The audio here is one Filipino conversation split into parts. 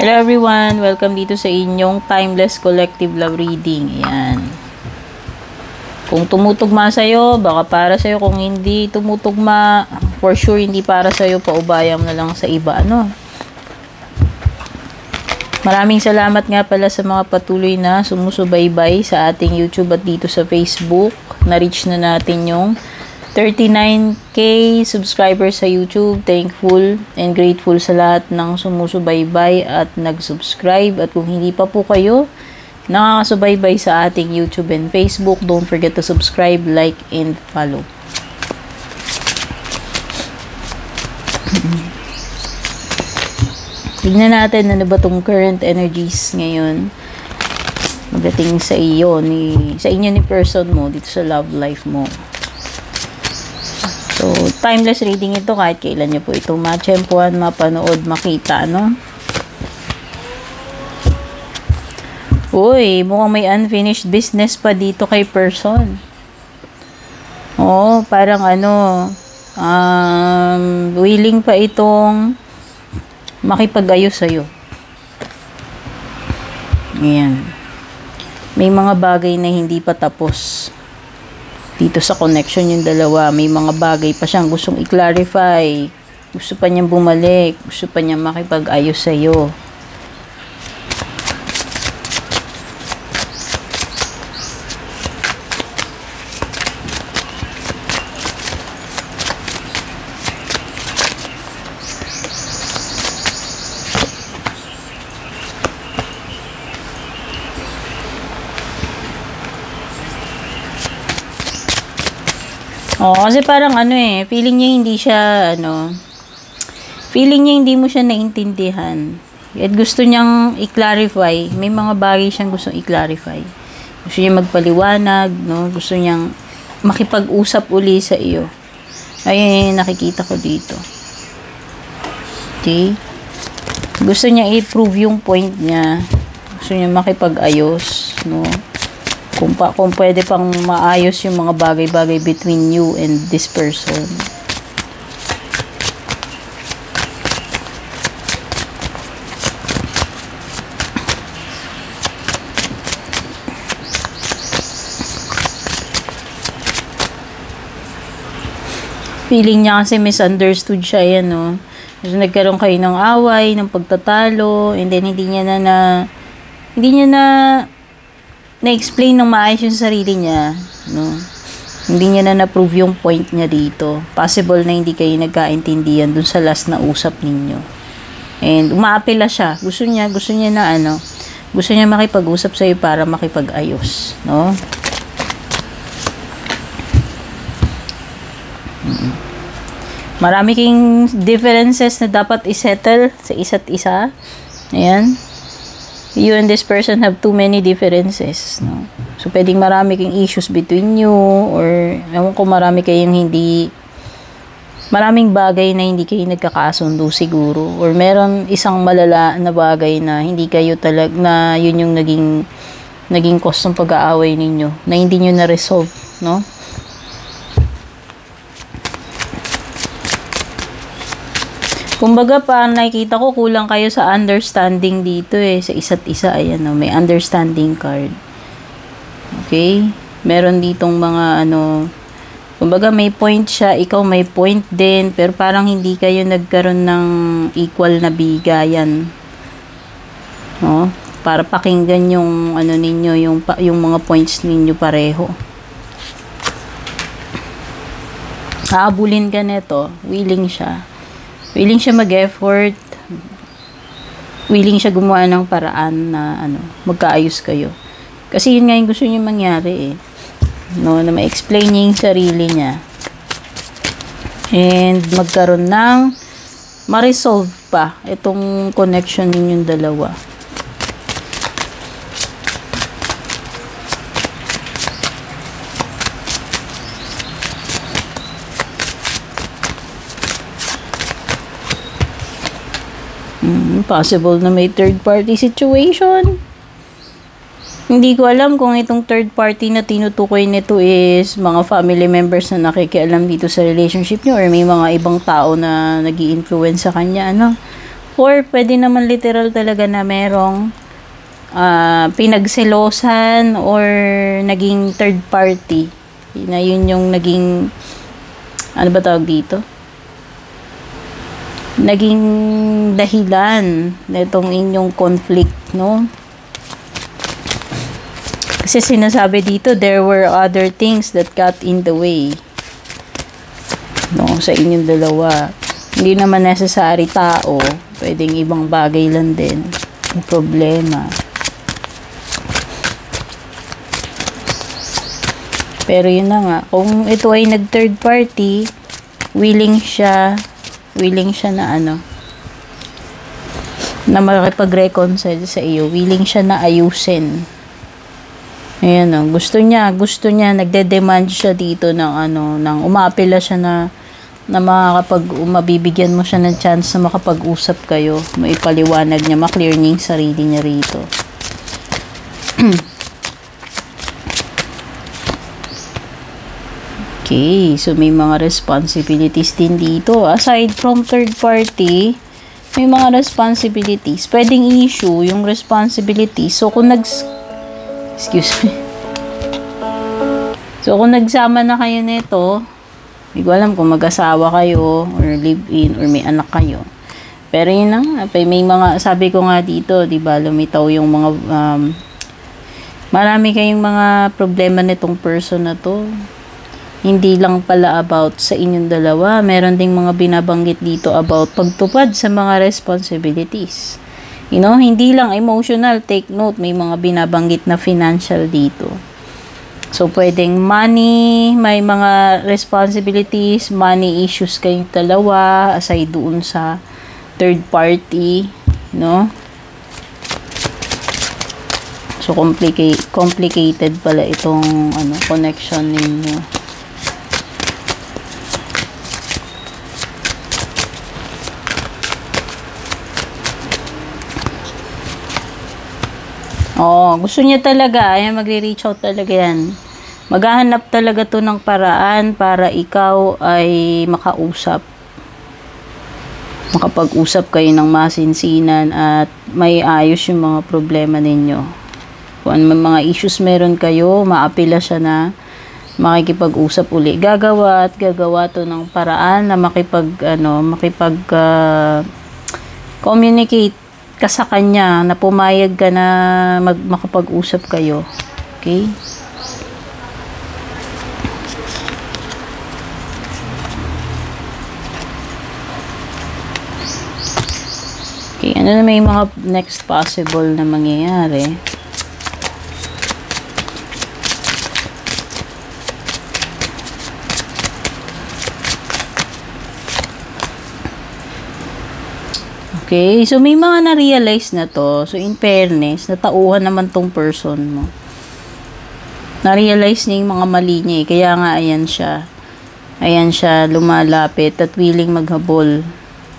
Hello everyone! Welcome dito sa inyong Timeless Collective Love Reading. Ayan. Kung tumutugma sa'yo, baka para sa'yo. Kung hindi tumutugma, for sure hindi para sa'yo, paubayang na lang sa iba. Maraming salamat nga pala sa mga patuloy na sumusubaybay sa ating YouTube at dito sa Facebook. Na-reach na natin yung 39k subscribers sa YouTube. Thankful and grateful sa lahat ng sumusubaybay at nag-subscribe. At kung hindi pa po kayo nakakasubaybay sa ating YouTube and Facebook, don't forget to subscribe, like, and follow. Tignan natin ano ba tong current energies ngayon magating sa iyo sa inyo ni person mo dito sa love life mo. So, timeless reading ito kahit kailan nyo po ito matsyempuhan, mapanood, makita, Uy, mukhang may unfinished business pa dito kay person. Parang willing pa itong makipag-ayos sa'yo. Ayan. May mga bagay na hindi pa tapos. Dito sa connection yung dalawa, may mga bagay pa siyang gustong i-clarify. Gusto pa niyang bumalik. Gusto pa niyang makipag-ayos sa'yo. Kasi parang feeling niya hindi siya, feeling niya hindi mo siya naintindihan. At gusto niyang i-clarify, may mga bagay siyang gustong i-clarify. Gusto niya magpaliwanag, gusto niyang makipag-usap uli sa iyo. Ayun yung nakikita ko dito. Okay? Gusto niya i-prove yung point niya. Gusto niya makipag-ayos, Kung pwede pang maayos yung mga bagay-bagay between you and this person. Feeling niya kasi misunderstood siya, Kasi nagkaroon kayo ng away, ng pagtatalo, and then hindi niya na na-explain ng maayos yung sarili niya, Hindi niya na na-prove yung point niya dito. Possible na hindi kayo nagkaintindihan dun sa last na usap ninyo. And umaapela siya. Gusto niya na gusto niya makipag-usap sa'yo para makipag-ayos, Marami kayong differences na dapat isettle sa isa't isa. Ayan. You and this person have too many differences, So, pwedeng marami kayong issues between you, or ewan ko, maraming bagay na hindi kayo nagkakasundo siguro, or meron isang malala na bagay na hindi kayo na yun yung naging cause ng pag-aaway ninyo, na hindi nyo na-resolve, Kumbaga pa, nakikita ko kulang kayo sa understanding dito sa isa't isa. Ayan, may understanding card. Okay? Meron ditong mga kumbaga may point siya, ikaw may point din, pero parang hindi kayo nagkaroon ng equal na bigayan. Para pakinggan yung ninyo, yung mga points ninyo pareho. Haabulin ka nito, willing siya. Willing siya mag-effort. Willing siya gumawa ng paraan na magkaayos kayo. Kasi yun nga yung gusto niya mangyari na ma-explain niya yung sarili niya. And magkaroon ng ma-resolve pa itong connection ninyong dalawa. Possible na may third party situation. Hindi ko alam kung itong third party na tinutukoy nito is mga family members na nakikialam dito sa relationship niyo, or may mga ibang tao na nag-i-influence sa kanya, Or pwede naman literal talaga na merong pinagselosan or naging third party. Na yun yung naging, ano ba tawag dito? Naging dahilan nitong inyong conflict, no? Kasi sinasabi dito, there were other things that got in the way, no, sa inyong dalawa. Hindi naman necessary tao, pwedeng ibang bagay lang din yung problema. Pero yun na nga, kung ito ay nag third party, willing siya na na makipag-reconcile sa iyo, willing siya na ayusin. Ayan o, gusto niya, nagde-demand siya dito ng umapela siya na mabibigyan mo siya ng chance na makapag-usap kayo, maipaliwanag niya, maklear niya yung sarili niya rito. Okay, so may mga responsibilities din dito. Aside from third party, may mga responsibilities. Pwedeng issue yung responsibilities. So, kung kung nagsama na kayo nito, hindi ko alam kung mag-asawa kayo, or live-in, or may anak kayo. Pero yun na nga, may mga, sabi ko nga dito, diba, lumitaw yung mga, marami kayong mga problema nitong person na to. Hindi lang pala about sa inyong dalawa. Meron ding mga binabanggit dito about pagtupad sa mga responsibilities. You know, hindi lang emotional. Take note, may mga binabanggit na financial dito. So, pwedeng money, may mga responsibilities, money issues kayong dalawa, aside doon sa third party, no? So, complicated pala itong connection ninyo. Oo, gusto niya talaga. Ayan, magre-reach out talaga yan. Maghahanap talaga to ng paraan para ikaw ay makausap. Makapag-usap kayo ng masinsinan at may ayos yung mga problema ninyo. Kung ano mga issues meron kayo, maapila siya na makikipag-usap uli. Gagawa to ng paraan na communicate ka sa kanya, na pumayag ka na makapag-usap kayo. Okay? Okay, ano na may mga next possible na mangyayari? Okay, so may mga na-realize na to. So, in fairness, natauhan naman tong person mo. Na-realize niya yung mga mali niya. Kaya nga, ayan siya, lumalapit at willing maghabol.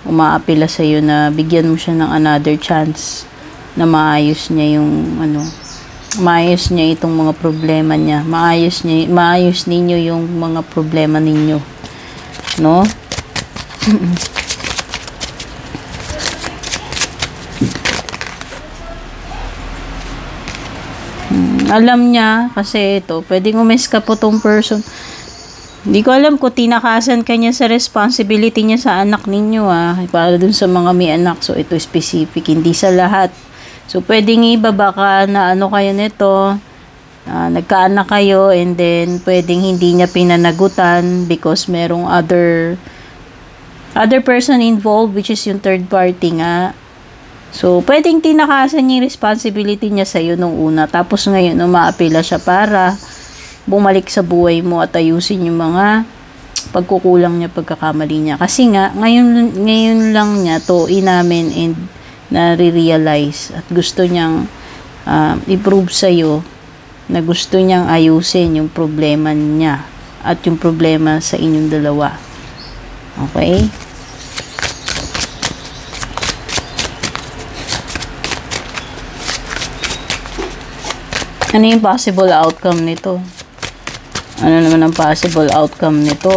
Umaapila sa'yo na bigyan mo siya ng another chance na maayos niya yung, maayos niya itong mga problema niya. Maayos ninyo yung mga problema ninyo. No? Alam niya, kasi ito, pwedeng umiska po tong person. Hindi ko alam kung tinakasan ka niya sa responsibility niya sa anak ninyo, para dun sa mga may anak. So, ito specific, hindi sa lahat. So, pwedeng iba baka na kayo nito, nagkaanak kayo, and then, pwedeng hindi niya pinanagutan because merong other person involved, which is yung third party nga. So, pwedeng tinakasan niya yung responsibility niya sa'yo nung una. Tapos ngayon, umaapila siya para bumalik sa buhay mo at ayusin yung mga pagkukulang niya, pagkakamali niya. Kasi nga, ngayon lang niya to inamin and nare-realize at gusto niyang i-prove sa'yo na gusto niyang ayusin yung problema niya at yung problema sa inyong dalawa. Okay? Ano yung possible outcome nito? Ano naman ang possible outcome nito?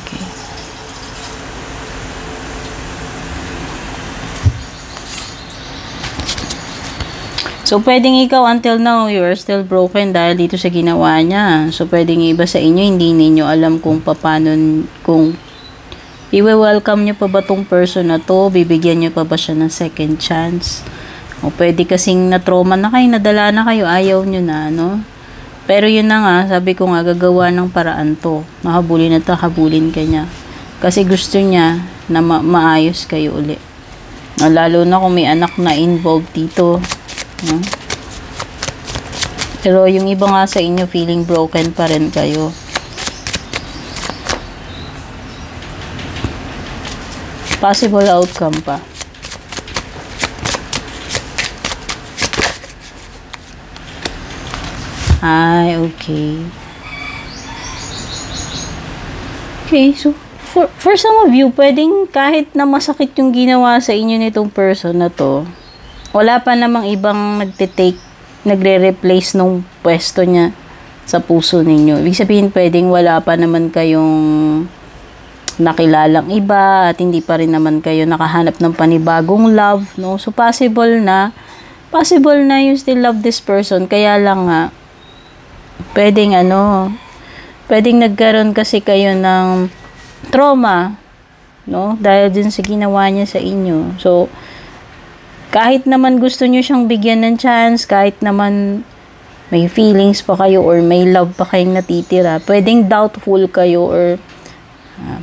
Okay. So, pwedeng ikaw until now, you are still broken dahil dito sa ginawa niya. So, pwedeng iba sa inyo, hindi ninyo alam kung paano, kung i-welcome niyo pa ba tong person na to, bibigyan niyo pa ba siya ng second chance. O pwede kasing na-trauma na kayo, nadala na kayo, ayaw niyo na, no? Pero yun na nga, sabi ko nga, gagawa ng paraan to. Mahabulin at habulin ka niya. Kasi gusto niya na maayos kayo uli. Lalo na kung may anak na involved dito. No? Pero yung iba nga sa inyo, feeling broken pa rin kayo. Possible outcome pa. Ay, okay. Okay, so for some of you, pwedeng kahit na masakit yung ginawa sa inyo nitong person na to, wala pa namang ibang nagre-replace nung pwesto niya sa puso ninyo. Ibig sabihin, pwedeng wala pa naman kayong nakilalang iba at hindi pa rin naman kayo nakahanap ng panibagong love, no? So, possible na you still love this person. Kaya lang nga, pwedeng nagkaroon kasi kayo ng trauma, no? Dahil din sa ginawa niya sa inyo. So, kahit naman gusto niyo siyang bigyan ng chance, kahit naman may feelings pa kayo or may love pa kayong natitira, pwedeng doubtful kayo or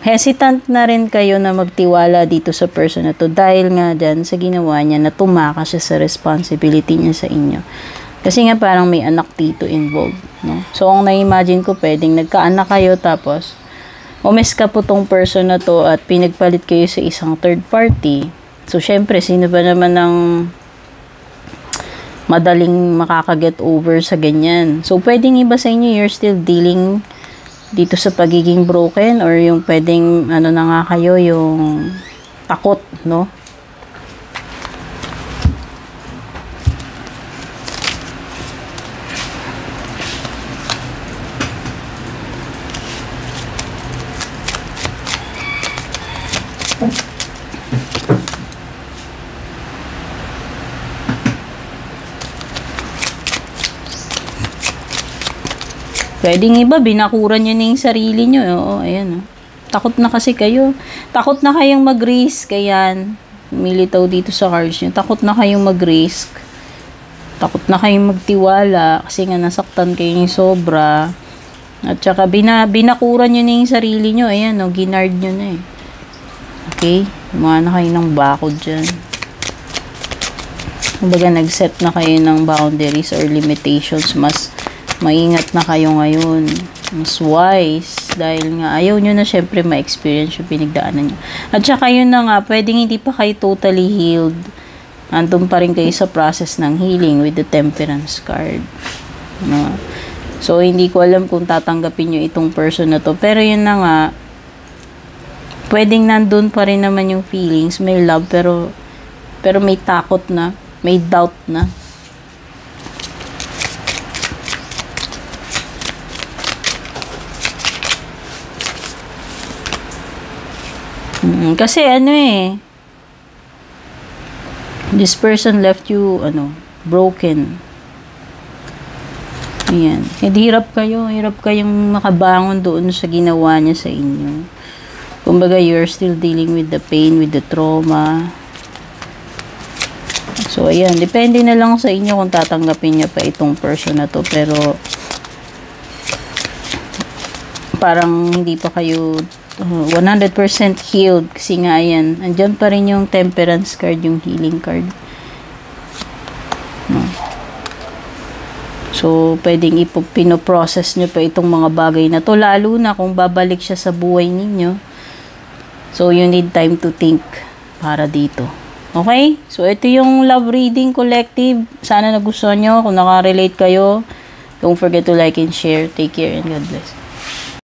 hesitant na rin kayo na magtiwala dito sa person na to dahil nga dyan sa ginawa niya na tumakas siya sa responsibility niya sa inyo. Kasi nga parang may anak dito involved, no? So, ang na-imagine ko, pwedeng nagkaanak kayo tapos umes ka po tong person na to at pinagpalit kayo sa isang third party. So, syempre, sino ba naman ang madaling makakaget over sa ganyan? So, pwedeng iba sa inyo, you're still dealing dito sa pagiging broken or yung pwedeng, na nga kayo, yung takot, no? Pwedeng iba, binakuran nyo na yung sarili nyo. Oo, ayan. Takot na kasi kayo. Takot na kayong mag-risk. Ayan. Militaw dito sa cards nyo. Takot na kayong mag-risk. Takot na kayong magtiwala. Kasi nga nasaktan kayo ng sobra. At saka binakuran nyo na yung sarili nyo. Ayan, ginard nyo na eh. Okay? Mga na kayo ng bakod dyan. Kumbaga, nag-set na kayo ng boundaries or limitations. Mas maingat na kayo ngayon. Mas wise. Dahil nga, ayaw nyo na syempre ma-experience yung pinagdaanan nyo. At saka yun na nga, pwedeng hindi pa kayo totally healed. Andun pa rin kayo sa process ng healing with the Temperance card. No? So, hindi ko alam kung tatanggapin nyo itong person na to. Pero yun na nga, pwedeng nandun pa rin naman yung feelings. May love, pero may takot na. May doubt na. Kasi this person left you broken. Ayan. Hirap kayong makabangon doon sa ginawa niya sa inyo. Kumbaga, you're still dealing with the pain, with the trauma. So, ayan. Depende na lang sa inyo kung tatanggapin niya pa itong person na to. Pero, parang hindi pa kayo 100% healed kasi nga ayan, andyan pa rin yung Temperance card, yung healing card, no? So, pwedeng pinoprocess nyo pa itong mga bagay na to, lalo na kung babalik siya sa buhay ninyo. So, you need time to think para dito. Okay? So, ito yung Love Reading Collective. Sana nagustuhan nyo. Kung nakarelate kayo, don't forget to like and share. Take care and God bless.